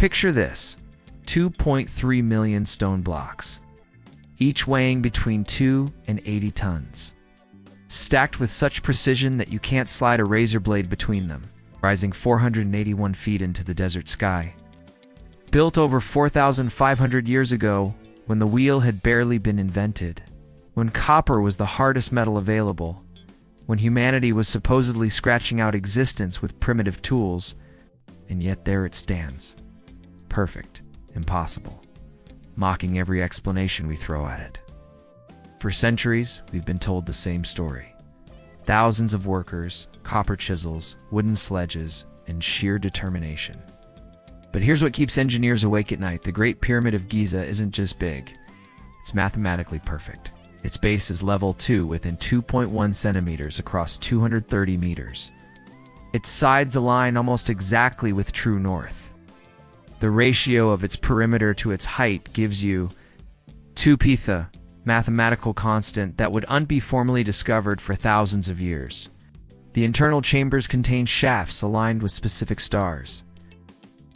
Picture this: 2.3 million stone blocks, each weighing between 2 and 80 tons, stacked with such precision that you can't slide a razor blade between them, rising 481 feet into the desert sky. Built over 4,500 years ago, when the wheel had barely been invented, when copper was the hardest metal available, when humanity was supposedly scratching out existence with primitive tools, and yet there it stands. Perfect, impossible, mocking every explanation we throw at it. For centuries, we've been told the same story. Thousands of workers, copper chisels, wooden sledges, and sheer determination. But here's what keeps engineers awake at night. The Great Pyramid of Giza isn't just big, it's mathematically perfect. Its base is level 2 within 2.1 centimeters across 230 meters. Its sides align almost exactly with true north. The ratio of its perimeter to its height gives you 2 Pitha, mathematical constant that would be formally discovered for thousands of years. The internal chambers contain shafts aligned with specific stars.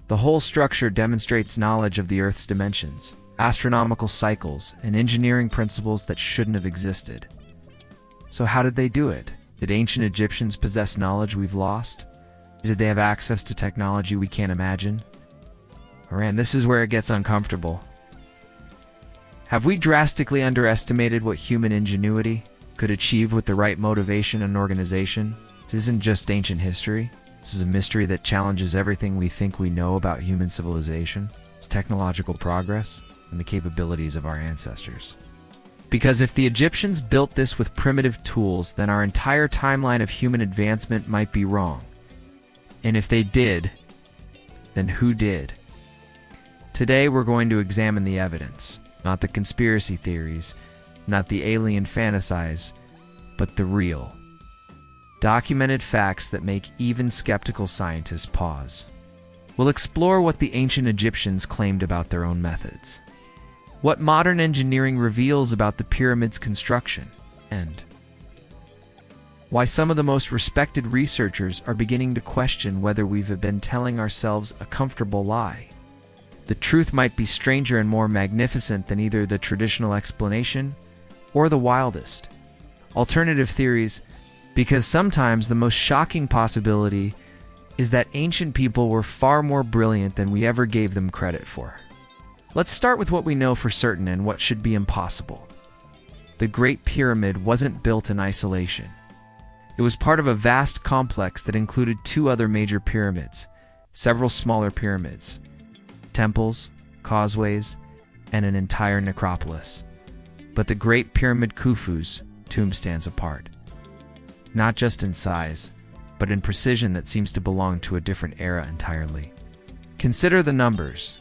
The whole structure demonstrates knowledge of the Earth's dimensions, astronomical cycles, and engineering principles that shouldn't have existed. So how did they do it? Did ancient Egyptians possess knowledge we've lost? Did they have access to technology we can't imagine? And this is where it gets uncomfortable. Have we drastically underestimated what human ingenuity could achieve with the right motivation and organization? This isn't just ancient history. This is a mystery that challenges everything we think we know about human civilization, its technological progress, and the capabilities of our ancestors. Because if the Egyptians built this with primitive tools, then our entire timeline of human advancement might be wrong. And if they did, then who did? Today we're going to examine the evidence, not the conspiracy theories, not the alien fantasies, but the real, documented facts that make even skeptical scientists pause. We'll explore what the ancient Egyptians claimed about their own methods, what modern engineering reveals about the pyramid's construction, and why some of the most respected researchers are beginning to question whether we've been telling ourselves a comfortable lie. The truth might be stranger and more magnificent than either the traditional explanation or the wildest alternative theories, because sometimes the most shocking possibility is that ancient people were far more brilliant than we ever gave them credit for. Let's start with what we know for certain and what should be impossible. The Great Pyramid wasn't built in isolation. It was part of a vast complex that included 2 other major pyramids, several smaller pyramids, temples, causeways, and an entire necropolis. But the Great Pyramid Khufu's tomb stands apart, not just in size, but in precision that seems to belong to a different era entirely. Consider the numbers.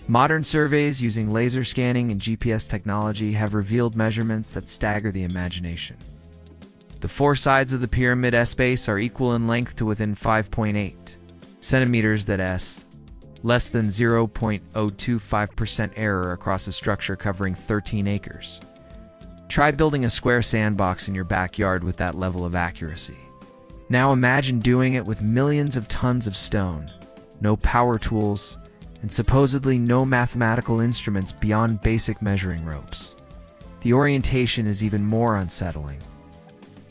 Modern surveys using laser scanning and GPS technology have revealed measurements that stagger the imagination. The 4 sides of the pyramid's base are equal in length to within 5.8 centimeters, that's less than 0.025% error across a structure covering 13 acres. Try building a square sandbox in your backyard with that level of accuracy. Now imagine doing it with millions of tons of stone, no power tools, and supposedly no mathematical instruments beyond basic measuring ropes. The orientation is even more unsettling.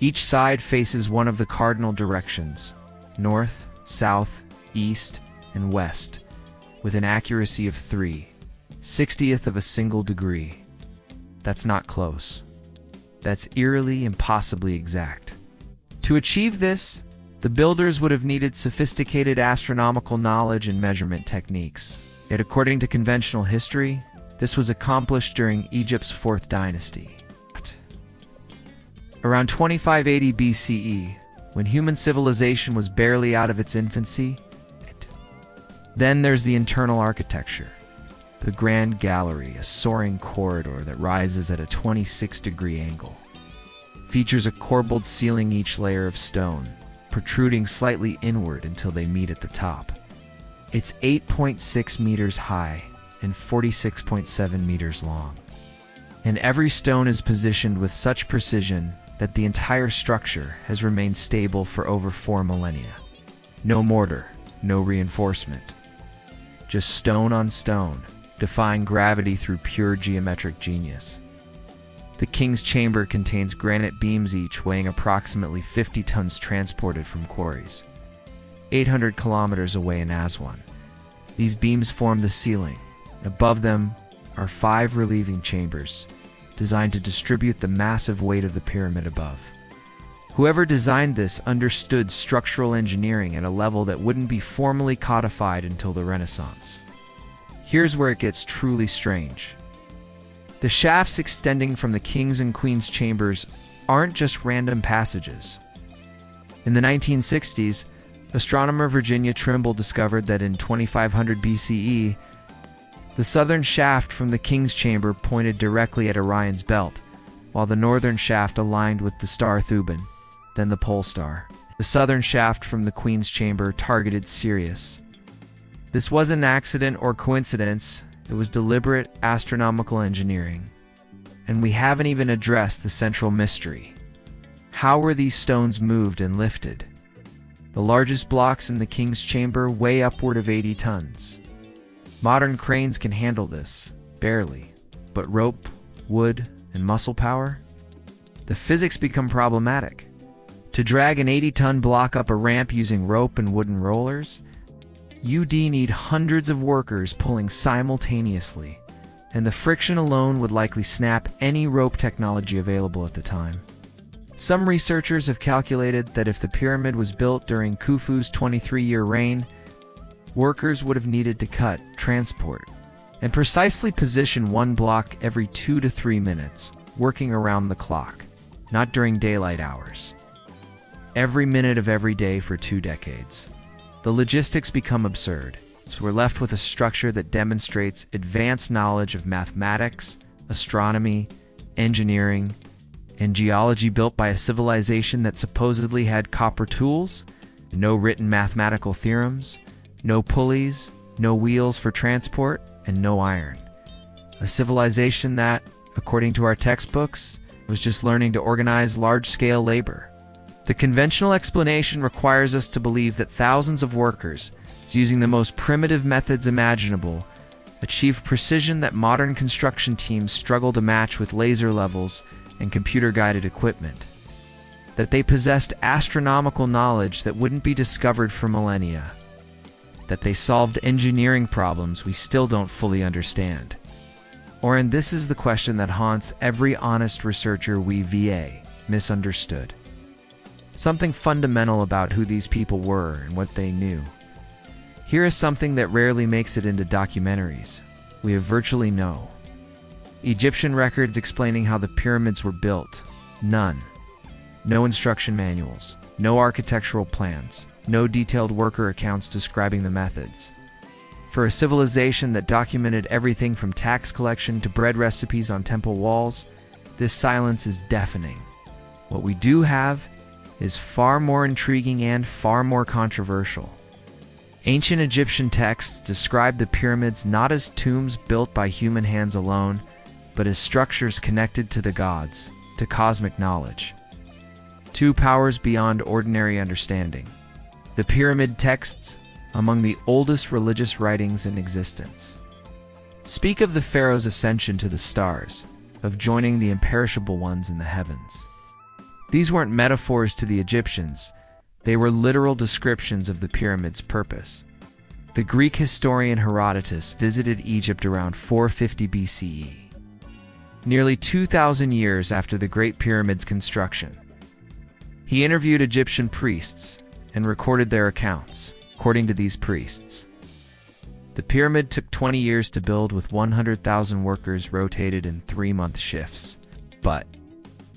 Each side faces one of the cardinal directions: north, south, east, and west, with an accuracy of 3/60th of a single degree. That's not close. That's eerily, impossibly exact. To achieve this, the builders would have needed sophisticated astronomical knowledge and measurement techniques. Yet according to conventional history, this was accomplished during Egypt's 4th dynasty. Around 2580 BCE, when human civilization was barely out of its infancy. Then there's the internal architecture. The Grand Gallery, a soaring corridor that rises at a 26-degree angle. Features a corbelled ceiling, each layer of stone, protruding slightly inward until they meet at the top. It's 8.6 meters high and 46.7 meters long. And every stone is positioned with such precision that the entire structure has remained stable for over 4 millennia. No mortar, no reinforcement. just stone on stone, defying gravity through pure geometric genius. The king's chamber contains granite beams, each weighing approximately 50 tons, transported from quarries 800 kilometers away in Aswan. These beams form the ceiling. Above them are 5 relieving chambers, designed to distribute the massive weight of the pyramid above. Whoever designed this understood structural engineering at a level that wouldn't be formally codified until the Renaissance. Here's where it gets truly strange. The shafts extending from the king's and queen's chambers aren't just random passages. In the 1960s, astronomer Virginia Trimble discovered that in 2500 BCE, the southern shaft from the king's chamber pointed directly at Orion's belt, while the northern shaft aligned with the star Thuban, then the pole star. The southern shaft from the queen's chamber targeted Sirius. This wasn't an accident or coincidence, it was deliberate astronomical engineering. And we haven't even addressed the central mystery. How were these stones moved and lifted? The largest blocks in the king's chamber weigh upward of 80 tons. Modern cranes can handle this, barely. But rope, wood, and muscle power? The physics become problematic. To drag an 80-ton block up a ramp using rope and wooden rollers, you'd need hundreds of workers pulling simultaneously, and the friction alone would likely snap any rope technology available at the time. Some researchers have calculated that if the pyramid was built during Khufu's 23-year reign, workers would have needed to cut, transport, and precisely position one block every 2 to 3 minutes, working around the clock, not during daylight hours. Every minute of every day for 2 decades. The logistics become absurd, so we're left with a structure that demonstrates advanced knowledge of mathematics, astronomy, engineering, and geology built by a civilization that supposedly had copper tools, no written mathematical theorems, no pulleys, no wheels for transport, and no iron. A civilization that, according to our textbooks, was just learning to organize large-scale labor. The conventional explanation requires us to believe that thousands of workers, using the most primitive methods imaginable, achieved precision that modern construction teams struggle to match with laser levels and computer-guided equipment. That they possessed astronomical knowledge that wouldn't be discovered for millennia. That they solved engineering problems we still don't fully understand. And this is the question that haunts every honest researcher we misunderstood. Something fundamental about who these people were and what they knew. Here is something that rarely makes it into documentaries. We have virtually no Egyptian records explaining how the pyramids were built. None. No instruction manuals. No architectural plans. No detailed worker accounts describing the methods. For a civilization that documented everything from tax collection to bread recipes on temple walls, this silence is deafening. What we do have is far more intriguing and far more controversial. Ancient Egyptian texts describe the pyramids not as tombs built by human hands alone, but as structures connected to the gods, to cosmic knowledge. 2 powers beyond ordinary understanding. The pyramid texts, among the oldest religious writings in existence, speak of the pharaoh's ascension to the stars, of joining the imperishable ones in the heavens. These weren't metaphors to the Egyptians, they were literal descriptions of the pyramid's purpose. The Greek historian Herodotus visited Egypt around 450 BCE, nearly 2,000 years after the Great Pyramid's construction. He interviewed Egyptian priests and recorded their accounts. According to these priests, the pyramid took 20 years to build with 100,000 workers rotated in 3-month shifts. But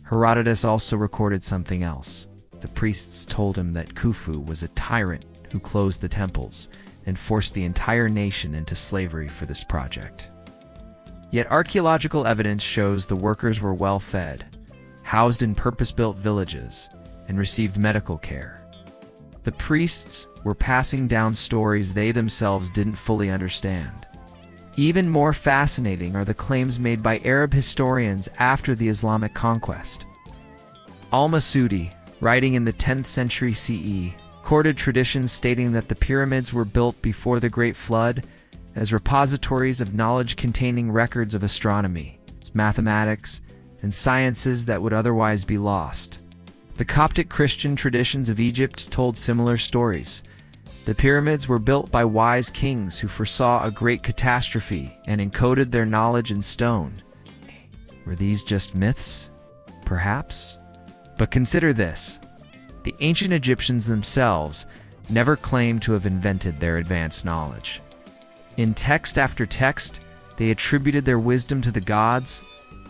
Herodotus also recorded something else. The priests told him that Khufu was a tyrant who closed the temples and forced the entire nation into slavery for this project. Yet archaeological evidence shows the workers were well fed, housed in purpose-built villages, and received medical care. The priests were passing down stories they themselves didn't fully understand. Even more fascinating are the claims made by Arab historians after the Islamic conquest. Al-Masudi, writing in the 10th century CE, quoted traditions stating that the pyramids were built before the Great Flood as repositories of knowledge containing records of astronomy, mathematics, and sciences that would otherwise be lost. The Coptic Christian traditions of Egypt told similar stories. The pyramids were built by wise kings who foresaw a great catastrophe and encoded their knowledge in stone. Were these just myths? Perhaps? But consider this. The ancient Egyptians themselves never claimed to have invented their advanced knowledge. In text after text, they attributed their wisdom to the gods,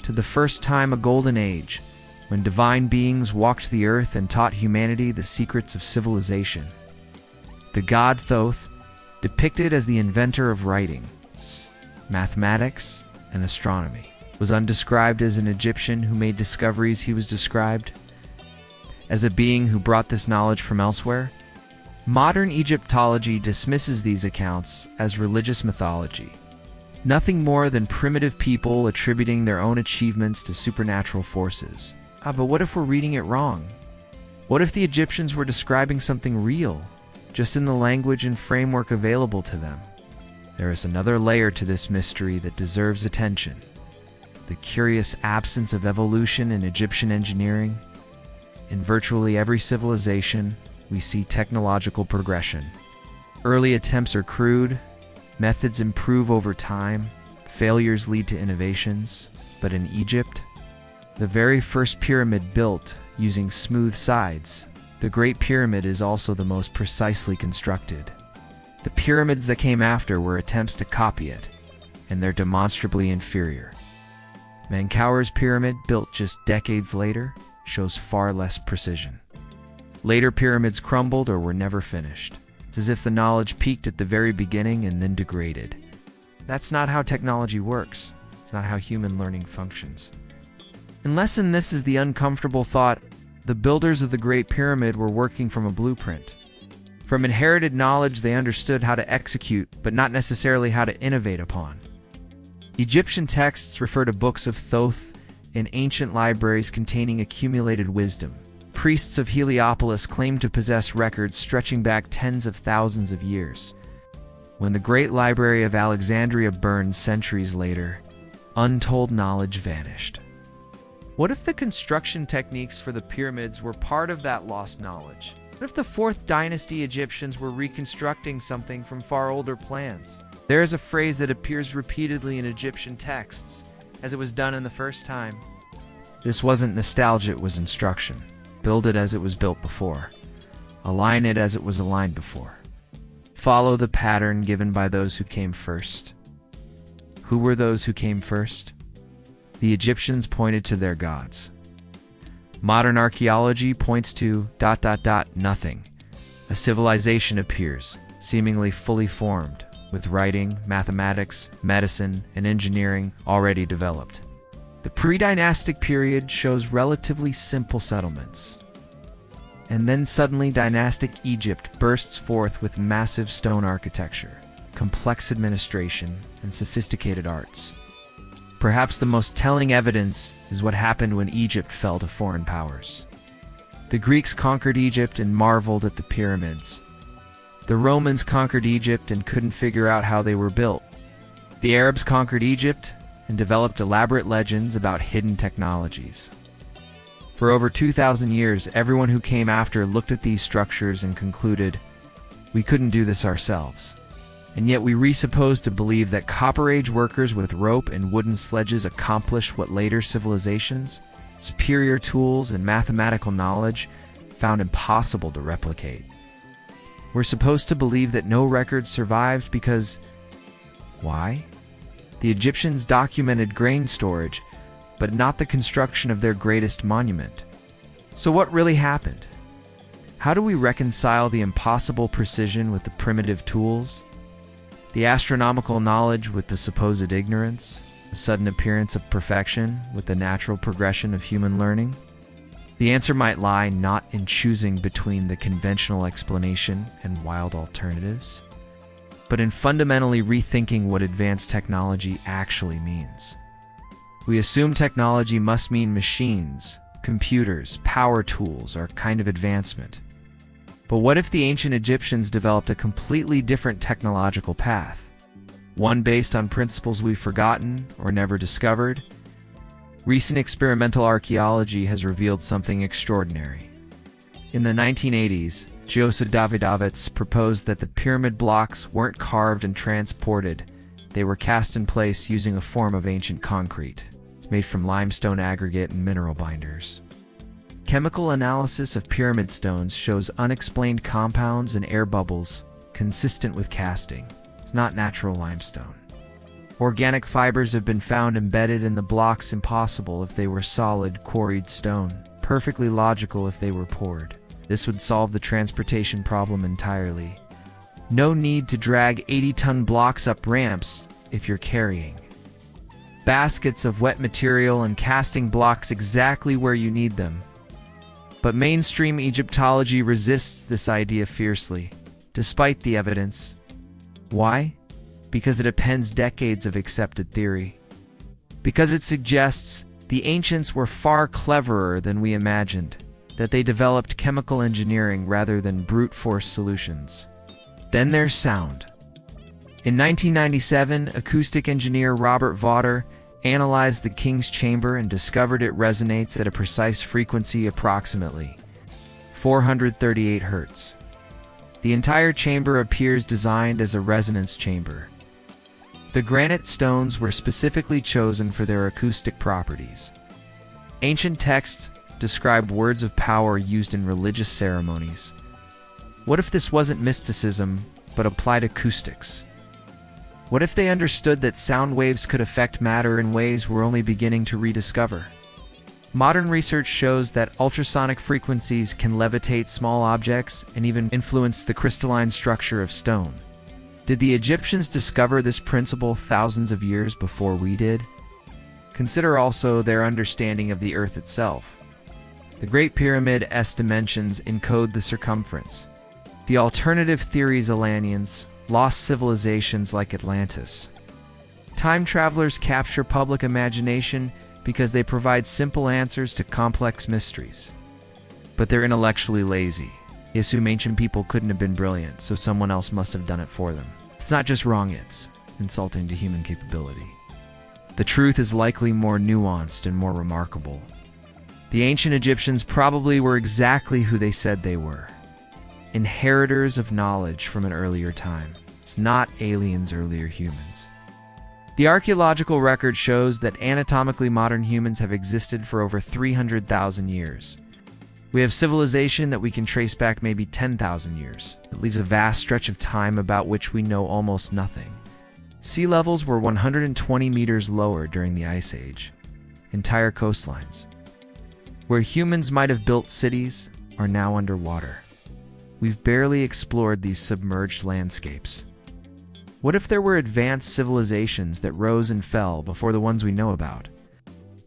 to the first time a golden age, when divine beings walked the earth and taught humanity the secrets of civilization. The god Thoth, depicted as the inventor of writing, mathematics, and astronomy, was undescribed as an Egyptian who made discoveries. He was described as a being who brought this knowledge from elsewhere. Modern Egyptology dismisses these accounts as religious mythology, nothing more than primitive people attributing their own achievements to supernatural forces. But what if we're reading it wrong? What if the Egyptians were describing something real, just in the language and framework available to them? There is another layer to this mystery that deserves attention: the curious absence of evolution in Egyptian engineering. In virtually every civilization, we see technological progression. Early attempts are crude, methods improve over time, failures lead to innovations. But in Egypt, the very first pyramid built using smooth sides, the Great Pyramid is also the most precisely constructed. The pyramids that came after were attempts to copy it, and they're demonstrably inferior. Menkaura's pyramid, built just decades later, shows far less precision. Later pyramids crumbled or were never finished. It's as if the knowledge peaked at the very beginning and then degraded. That's not how technology works. It's not how human learning functions. Unless in this is the uncomfortable thought, the builders of the Great Pyramid were working from a blueprint. From inherited knowledge they understood how to execute, but not necessarily how to innovate upon. Egyptian texts refer to books of Thoth in ancient libraries containing accumulated wisdom. Priests of Heliopolis claimed to possess records stretching back tens of thousands of years. When the Great Library of Alexandria burned centuries later, untold knowledge vanished. What if the construction techniques for the pyramids were part of that lost knowledge? What if the 4th dynasty Egyptians were reconstructing something from far older plans? There is a phrase that appears repeatedly in Egyptian texts, as it was done in the first time. This wasn't nostalgia, it was instruction. Build it as it was built before. Align it as it was aligned before. Follow the pattern given by those who came first. Who were those who came first? The Egyptians pointed to their gods. Modern archaeology points to ... nothing. A civilization appears, seemingly fully formed, with writing, mathematics, medicine, and engineering already developed. The pre-dynastic period shows relatively simple settlements. And then suddenly dynastic Egypt bursts forth with massive stone architecture, complex administration, and sophisticated arts. Perhaps the most telling evidence is what happened when Egypt fell to foreign powers. The Greeks conquered Egypt and marveled at the pyramids. The Romans conquered Egypt and couldn't figure out how they were built. The Arabs conquered Egypt and developed elaborate legends about hidden technologies. For over 2,000 years, everyone who came after looked at these structures and concluded, we couldn't do this ourselves. And yet we resuppose to believe that Copper Age workers with rope and wooden sledges accomplished what later civilizations, superior tools and mathematical knowledge, found impossible to replicate. We're supposed to believe that no records survived because... why? The Egyptians documented grain storage, but not the construction of their greatest monument. So what really happened? How do we reconcile the impossible precision with the primitive tools? The astronomical knowledge with the supposed ignorance, the sudden appearance of perfection with the natural progression of human learning? The answer might lie not in choosing between the conventional explanation and wild alternatives, but in fundamentally rethinking what advanced technology actually means. We assume technology must mean machines, computers, power tools, or kind of advancement. But what if the ancient Egyptians developed a completely different technological path? One based on principles we've forgotten or never discovered? Recent experimental archaeology has revealed something extraordinary. In the 1980s, Joseph Davidovits proposed that the pyramid blocks weren't carved and transported, they were cast in place using a form of ancient concrete. It's made from limestone aggregate and mineral binders. Chemical analysis of pyramid stones shows unexplained compounds and air bubbles consistent with casting. It's not natural limestone. Organic fibers have been found embedded in the blocks, impossible if they were solid, quarried stone, perfectly logical if they were poured. This would solve the transportation problem entirely. No need to drag 80-ton blocks up ramps if you're carrying baskets of wet material and casting blocks exactly where you need them. But mainstream Egyptology resists this idea fiercely, despite the evidence. Why? Because it appends decades of accepted theory. Because it suggests the ancients were far cleverer than we imagined, that they developed chemical engineering rather than brute force solutions. Then there's sound. In 1997, acoustic engineer Robert Vaughter analyzed the King's Chamber and discovered it resonates at a precise frequency, approximately 438 Hz. The entire chamber appears designed as a resonance chamber. The granite stones were specifically chosen for their acoustic properties. Ancient texts describe words of power used in religious ceremonies. What if this wasn't mysticism, but applied acoustics? What if they understood that sound waves could affect matter in ways we're only beginning to rediscover? Modern research shows that ultrasonic frequencies can levitate small objects and even influence the crystalline structure of stone. Did the Egyptians discover this principle thousands of years before we did? Consider also their understanding of the Earth itself. The Great Pyramid's dimensions encode the circumference. The alternative theories Atlanteans, lost civilizations like Atlantis. Time travelers capture public imagination because they provide simple answers to complex mysteries. But they're intellectually lazy. They assume ancient people couldn't have been brilliant, so someone else must have done it for them. It's not just wrong, it's insulting to human capability. The truth is likely more nuanced and more remarkable. The ancient Egyptians probably were exactly who they said they were. Inheritors of knowledge from an earlier time. It's not aliens, earlier humans. The archaeological record shows that anatomically modern humans have existed for over 300,000 years. We have civilization that we can trace back maybe 10,000 years. It leaves a vast stretch of time about which we know almost nothing. Sea levels were 120 meters lower during the Ice Age. Entire coastlines, where humans might have built cities, are now underwater. We've barely explored these submerged landscapes. What if there were advanced civilizations that rose and fell before the ones we know about?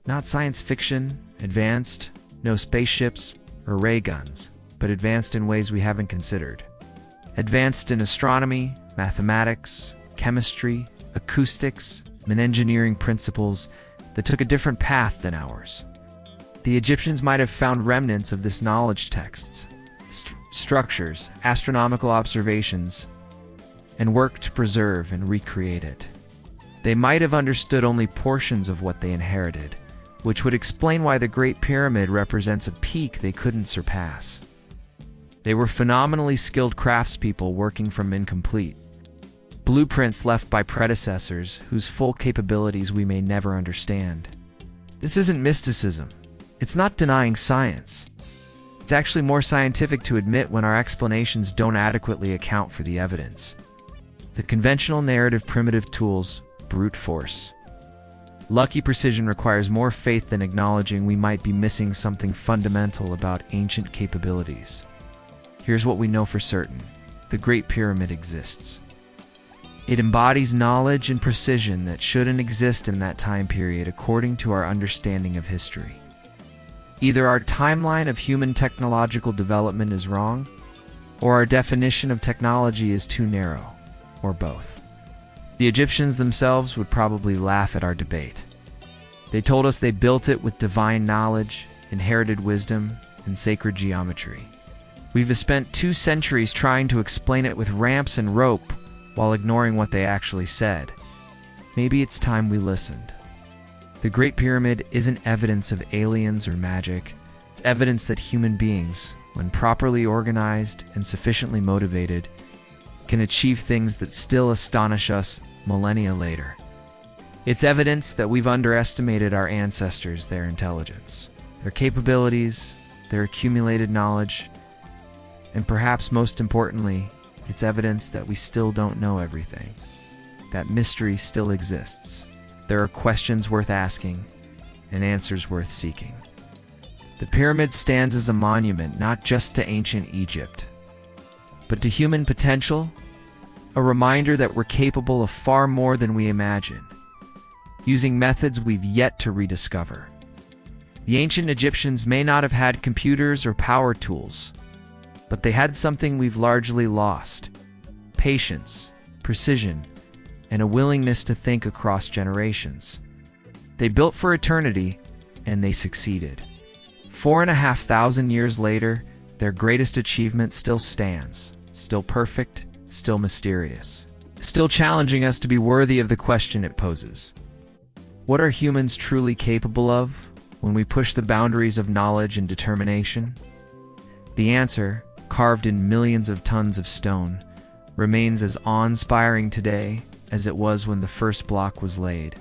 Not science fiction, advanced, no spaceships or ray guns, but advanced in ways we haven't considered. Advanced in astronomy, mathematics, chemistry, acoustics, and engineering principles that took a different path than ours. The Egyptians might have found remnants of this knowledge texts, structures, astronomical observations, and worked to preserve and recreate it. They might have understood only portions of what they inherited, which would explain why the Great Pyramid represents a peak they couldn't surpass. They were phenomenally skilled craftspeople working from incomplete blueprints left by predecessors whose full capabilities we may never understand. This isn't mysticism. It's not denying science. It's actually more scientific to admit when our explanations don't adequately account for the evidence. The conventional narrative, primitive tools, brute force. Lucky precision requires more faith than acknowledging we might be missing something fundamental about ancient capabilities. Here's what we know for certain. The Great Pyramid exists. It embodies knowledge and precision that shouldn't exist in that time period according to our understanding of history. Either our timeline of human technological development is wrong, or our definition of technology is too narrow, or both. The Egyptians themselves would probably laugh at our debate. They told us they built it with divine knowledge, inherited wisdom, and sacred geometry. We've spent 2 centuries trying to explain it with ramps and rope, while ignoring what they actually said. Maybe it's time we listened. The Great Pyramid isn't evidence of aliens or magic. It's evidence that human beings, when properly organized and sufficiently motivated, can achieve things that still astonish us millennia later. It's evidence that we've underestimated our ancestors, their intelligence, their capabilities, their accumulated knowledge, and perhaps most importantly, it's evidence that we still don't know everything. That mystery still exists. There are questions worth asking and answers worth seeking. The pyramid stands as a monument not just to ancient Egypt, but to human potential, a reminder that we're capable of far more than we imagine, using methods we've yet to rediscover. The ancient Egyptians may not have had computers or power tools, but they had something we've largely lost: patience, precision, and a willingness to think across generations. They built for eternity, and they succeeded. 4,500 years later, their greatest achievement still stands, still perfect, still mysterious, still challenging us to be worthy of the question it poses. What are humans truly capable of when we push the boundaries of knowledge and determination? The answer, carved in millions of tons of stone, remains as awe-inspiring today as it was when the first block was laid.